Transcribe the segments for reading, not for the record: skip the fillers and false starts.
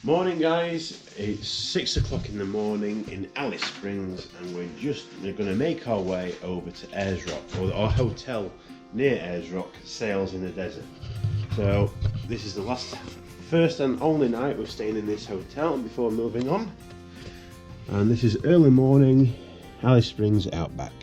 Morning guys, it's 6 o'clock in the morning in Alice Springs and we're going to make our way over to Ayers Rock, or our hotel near Ayers Rock, Sails in the Desert. So this is the first and only night we're staying in this hotel before moving on. And this is early morning, Alice Springs Outback.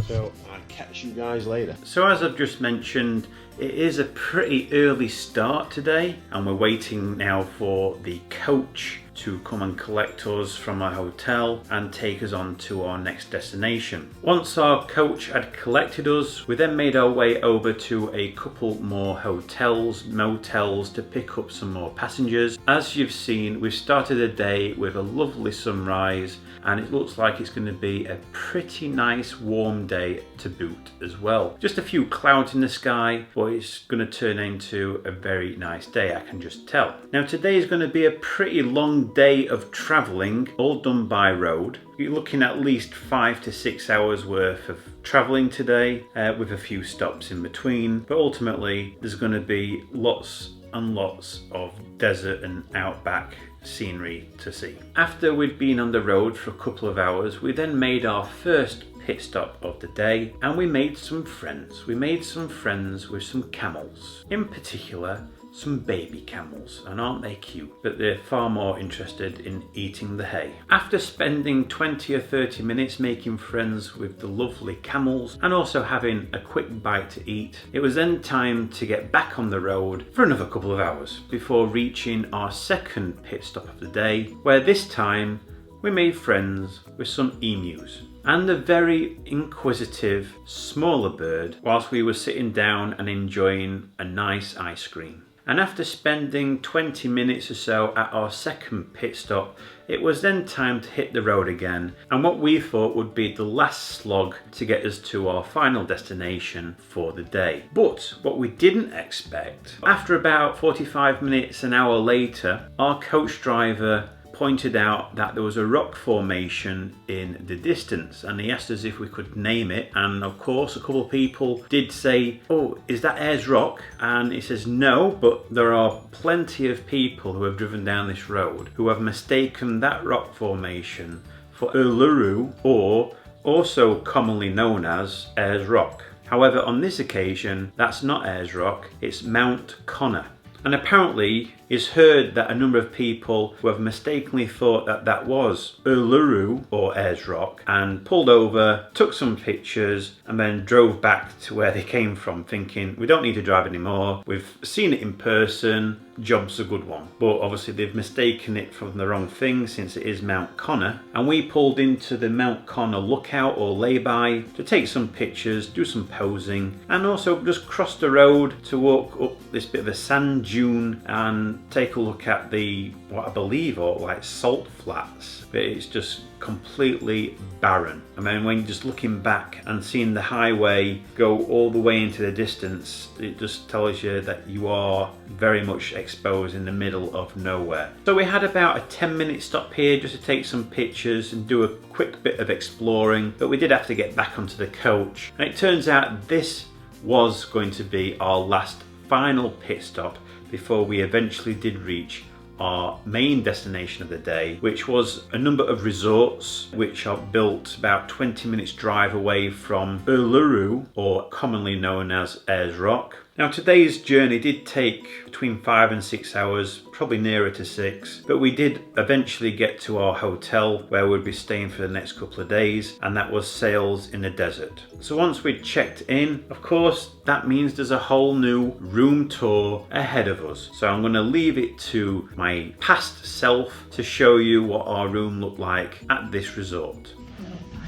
So I'll catch you guys later. So as I've just mentioned, it is a pretty early start today and we're waiting now for the coach to come and collect us from our hotel and take us on to our next destination. Once our coach had collected us, we then made our way over to a couple more hotels, motels to pick up some more passengers. As you've seen, we've started the day with a lovely sunrise and it looks like it's going to be a pretty nice warm day to boot as well. Just a few clouds in the sky, but it's going to turn into a very nice day, I can just tell. Now today is going to be a pretty long day of travelling, all done by road. You're looking at least 5 to 6 hours worth of travelling today, with a few stops in between, but ultimately there's going to be lots and lots of desert and outback scenery to see. After we'd been on the road for a couple of hours, we then made our first pit stop of the day and we made some friends. We made some friends with some camels, in particular some baby camels, and aren't they cute? But they're far more interested in eating the hay. After spending 20 or 30 minutes making friends with the lovely camels and also having a quick bite to eat, it was then time to get back on the road for another couple of hours before reaching our second pit stop of the day, where this time we made friends with some emus and a very inquisitive smaller bird whilst we were sitting down and enjoying a nice ice cream. And after spending 20 minutes or so at our second pit stop, it was then time to hit the road again and what we thought would be the last slog to get us to our final destination for the day. But what we didn't expect, after about 45 minutes, an hour later, our coach driver pointed out that there was a rock formation in the distance and he asked us if we could name it, and of course a couple of people did say, "Oh, is that Ayers Rock?" And he says no, but there are plenty of people who have driven down this road who have mistaken that rock formation for Uluru, or also commonly known as Ayers Rock. However, on this occasion that's not Ayers Rock, it's Mount Connor. And apparently it's heard that a number of people who have mistakenly thought that that was Uluru or Ayers Rock and pulled over, took some pictures and then drove back to where they came from thinking, we don't need to drive anymore, we've seen it in person, job's a good one. But obviously they've mistaken it for the wrong thing since it is Mount Connor, and we pulled into the Mount Connor lookout or lay-by to take some pictures, do some posing, and also just cross the road to walk up this bit of a sand dune and take a look at the, what I believe are like salt flats, but it's just completely barren. I mean, when you're just looking back and seeing the highway go all the way into the distance, it just tells you that you are very much exposed in the middle of nowhere. So we had about a 10-minute stop here just to take some pictures and do a quick bit of exploring, but we did have to get back onto the coach, and it turns out this was going to be our last final pit stop before we eventually did reach our main destination of the day, which was a number of resorts which are built about 20 minutes drive away from Uluru, or commonly known as Ayers Rock. Now today's journey did take between 5 and 6 hours, probably nearer to 6, but we did eventually get to our hotel where we'd be staying for the next couple of days, and that was Sails in the Desert. So once we'd checked in, of course that means there's a whole new room tour ahead of us. So I'm going to leave it to my past self to show you what our room looked like at this resort.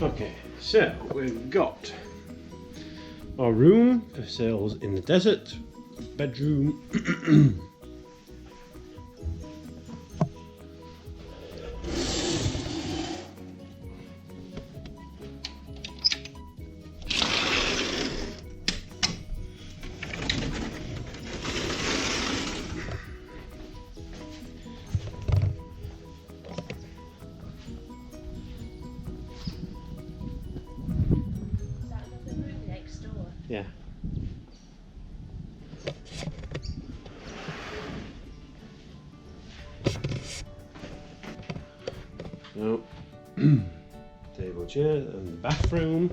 Okay, so we've got our room for Sails in the Desert, bedroom, Yeah. feature and the bathroom.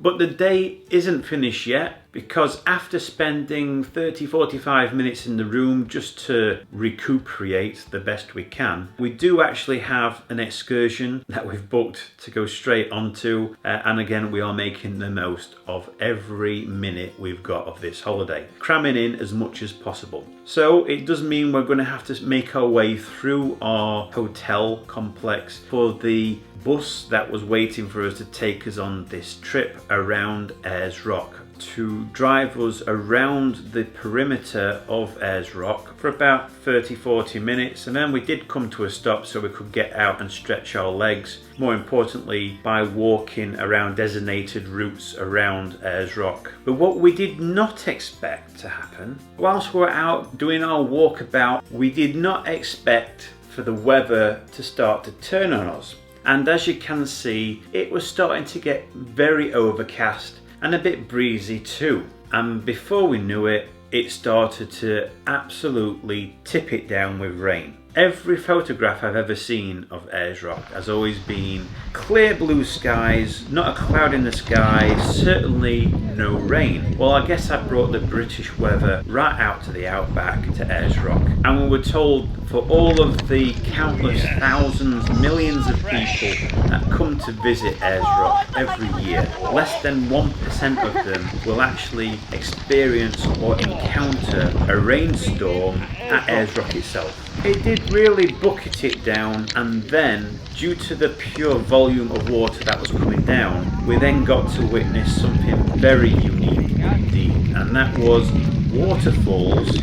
But the day isn't finished yet, because after spending 30-45 minutes in the room just to recuperate the best we can, we do actually have an excursion that we've booked to go straight onto, and again we are making the most of every minute we've got of this holiday, cramming in as much as possible. So it does mean we're going to have to make our way through our hotel complex for the bus that was waiting for us to take us on this trip around Ayers Rock, to drive us around the perimeter of Ayers Rock for about 30-40 minutes, and then we did come to a stop so we could get out and stretch our legs, more importantly by walking around designated routes around Ayers Rock. But what we did not expect to happen, whilst we were out doing our walkabout, we did not expect for the weather to start to turn on us. And as you can see, it was starting to get very overcast and a bit breezy too. And before we knew it, it started to absolutely tip it down with rain. Every photograph I've ever seen of Ayers Rock has always been clear blue skies, not a cloud in the sky, certainly no rain. Well, I guess I brought the British weather right out to the outback to Ayers Rock, and we were told for all of the countless thousands, millions of people that come to visit Ayers Rock every year, less than 1% of them will actually experience or encounter a rainstorm at Ayers Rock itself. It did really bucket it down, and then due to the pure volume of water that was coming down, we then got to witness something very unique indeed, and that was waterfalls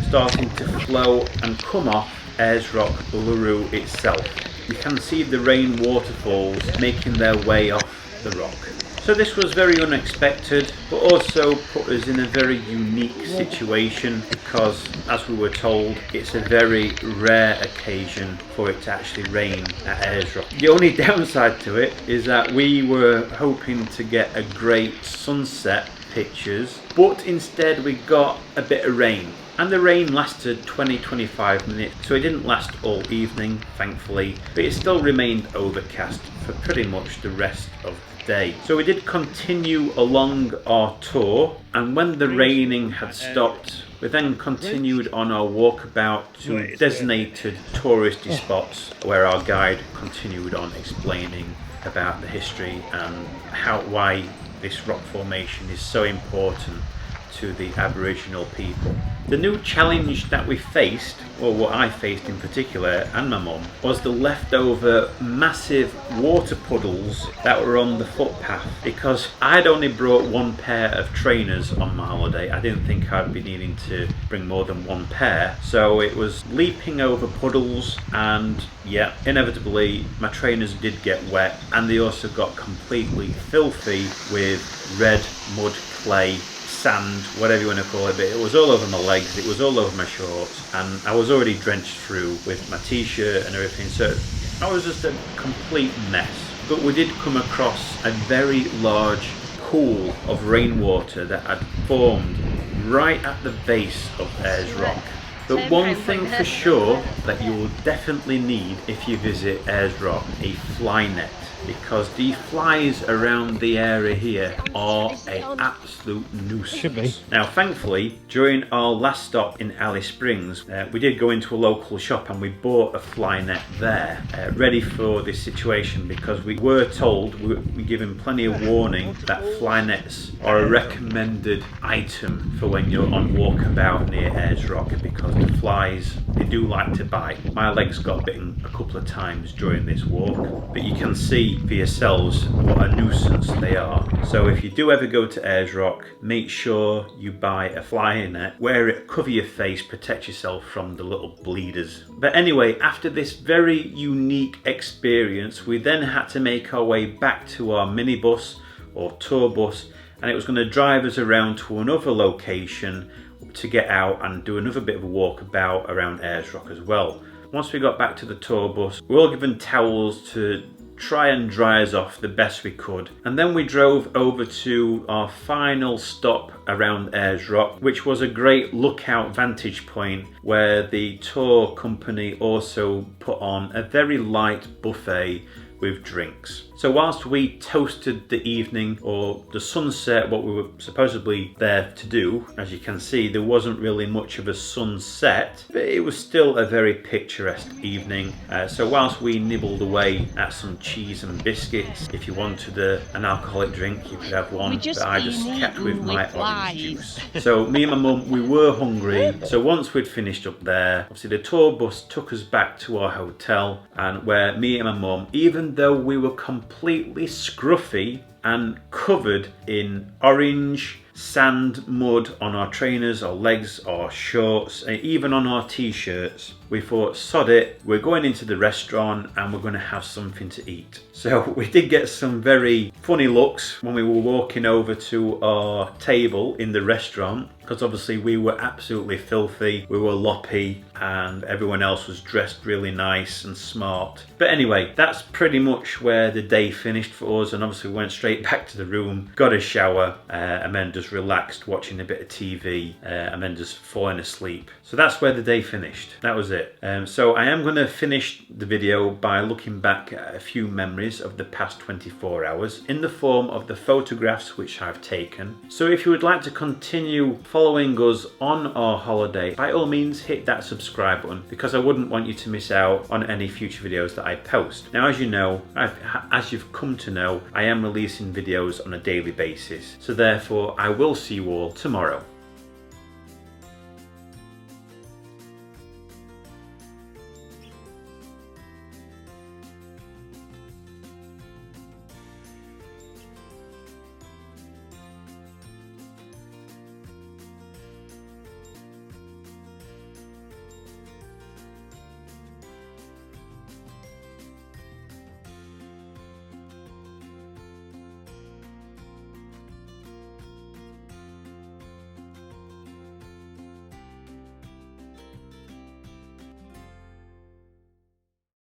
starting to flow and come off Ayers Rock Uluru itself. You can see the rain waterfalls making their way off the rock. So this was very unexpected, but also put us in a very unique situation, because as we were told, it's a very rare occasion for it to actually rain at Ayers Rock. The only downside to it is that we were hoping to get a great sunset pictures, but instead we got a bit of rain. And the rain lasted 20-25 minutes, so it didn't last all evening, thankfully, but it still remained overcast for pretty much the rest of the day. So we did continue along our tour, and when the raining had stopped, we then continued on our walkabout to designated touristy spots, where our guide continued on explaining about the history and why this rock formation is so important to the Aboriginal people. The new challenge that we faced, or what I faced in particular, and my mum, was the leftover massive water puddles that were on the footpath, because I'd only brought one pair of trainers on my holiday. I didn't think I'd be needing to bring more than one pair, so it was leaping over puddles, and yeah, inevitably my trainers did get wet, and they also got completely filthy with red mud, clay, sand, whatever you want to call it, but it was all over my legs, it was all over my shorts, and I was already drenched through with my t-shirt and everything, so I was just a complete mess. But we did come across a very large pool of rainwater that had formed right at the base of Ayers Rock. But one thing for sure that you will definitely need if you visit Ayers Rock, a fly net, because the flies around the area here are an absolute nuisance. Should be. Now thankfully, during our last stop in Alice Springs, we did go into a local shop and we bought a fly net there, ready for this situation, because we were told, we were given plenty of warning that fly nets are a recommended item for when you're on walkabout near Ayers Rock, because the flies, they do like to bite. My legs got bitten a couple of times during this walk, but you can see see for yourselves what a nuisance they are. So if you do ever go to Ayers Rock, make sure you buy a fly net, wear it, cover your face, protect yourself from the little bleeders. But anyway, after this very unique experience, we then had to make our way back to our minibus or tour bus, and it was going to drive us around to another location to get out and do another bit of a walkabout around Ayers Rock as well. Once we got back to the tour bus, we were all given towels to try and dry us off the best we could, and then we drove over to our final stop around Ayers Rock, which was a great lookout vantage point where the tour company also put on a very light buffet with drinks. So whilst we toasted the evening or the sunset, what we were supposedly there to do, as you can see, there wasn't really much of a sunset, but it was still a very picturesque evening. So whilst we nibbled away at some cheese and biscuits, if you wanted an alcoholic drink, you could have one, but I just kept with my orange juice. So me and my mum, we were hungry. So once we'd finished up there, obviously the tour bus took us back to our hotel, and where me and my mum, even though we were completely scruffy and covered in orange sand mud on our trainers, our legs, our shorts, and even on our t-shirts, we thought, sod it, we're going into the restaurant and we're going to have something to eat. So we did get some very funny looks when we were walking over to our table in the restaurant, because obviously we were absolutely filthy, we were loppy, and everyone else was dressed really nice and smart. But anyway, that's pretty much where the day finished for us, and obviously we went straight back to the room, got a shower, and then just relaxed watching a bit of TV, and then just falling asleep. So that's where the day finished. That was it. So I am going to finish the video by looking back at a few memories of the past 24 hours in the form of the photographs which I've taken. So if you would like to continue following us on our holiday, by all means hit that subscribe button, because I wouldn't want you to miss out on any future videos that I post. Now, as you know, as you've come to know, I am releasing videos on a daily basis, so therefore I will see you all tomorrow.